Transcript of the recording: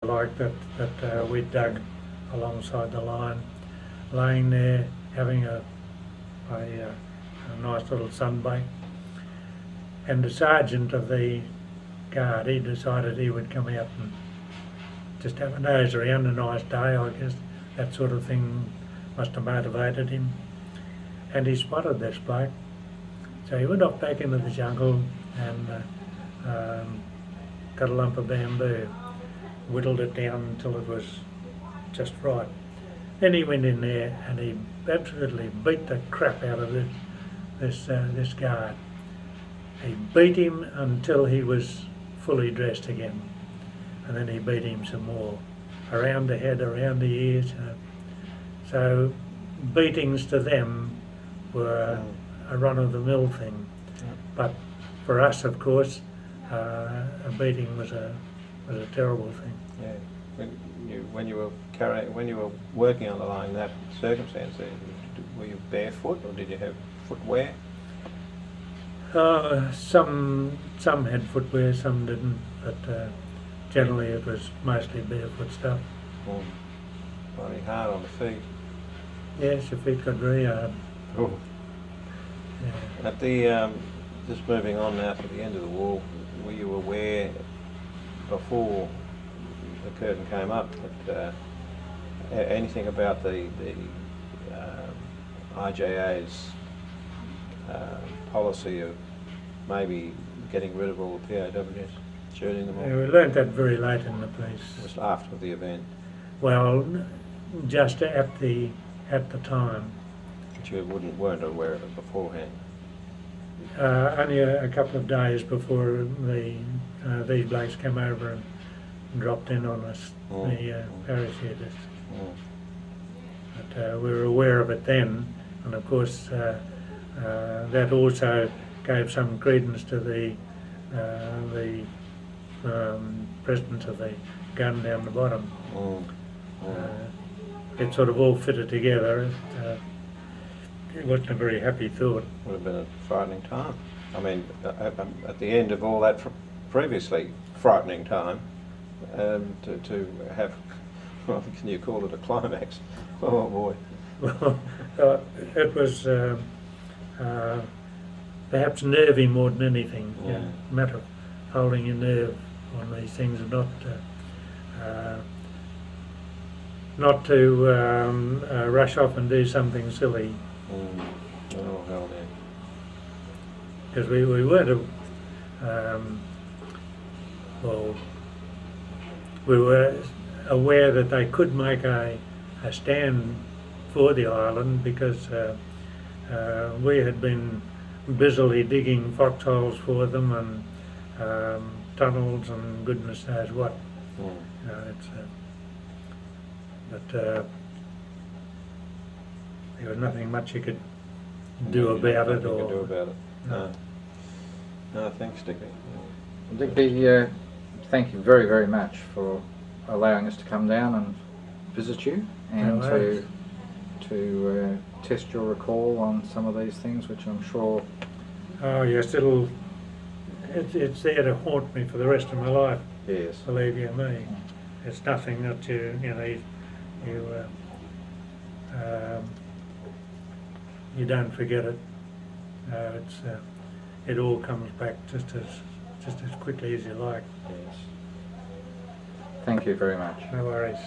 Like that we dug alongside the line, laying there having a nice little sunbake, and the sergeant of the guard, he decided he would come out and just have a nose around. A nice day, I guess. That sort of thing must have motivated him, and he spotted this bloke. So he went off back into the jungle and got a lump of bamboo, whittled it down until it was just right. Then he went in there and he absolutely beat the crap out of this guard. He beat him until he was fully dressed again, and then he beat him some more, around the head, around the ears. So beatings to them were a run-of-the-mill thing, but for us, of course, a beating was a terrible thing. Yeah. When you were working underlying that circumstance, were you barefoot or did you have footwear? Some had footwear, some didn't, but generally it was mostly barefoot stuff. Bloody hard on the feet. Yes, your feet got very hard. Oh. Yeah. At the just moving on now to the end of the war, were you aware before the curtain came up that anything about the IJA's policy of maybe getting rid of all the POWs, shooting them all? Yeah, we learnt that very late in the piece. Just after the event? Well, just at the time. But you weren't aware of it beforehand? Only a couple of days before these blokes came over and dropped in on us, the parachutists. But we were aware of it then, and of course that also gave some credence to the presence of the gun down the bottom. It sort of all fitted together. It wasn't a very happy thought. Would have been a frightening time. I mean, at the end of all that previously frightening time, to have, well, can you call it a climax? Oh boy. Well, it was perhaps nervy more than anything. Yeah. A matter of holding your nerve on these things and not to rush off and do something silly. Oh hell yeah. Because we weren't well, we were aware that they could make a stand for the island, because we had been busily digging foxholes for them and tunnels and goodness knows what. You know, but there was nothing much you could do about it. No, thanks, Digby. Digby, thank you very, very much for allowing us to come down and visit you and to test your recall on some of these things, which I'm sure. Oh yes, it's there to haunt me for the rest of my life. Yes. Believe you me, it's nothing that you don't forget it. It all comes back just as quickly as you like. Yes. Thank you very much. No worries.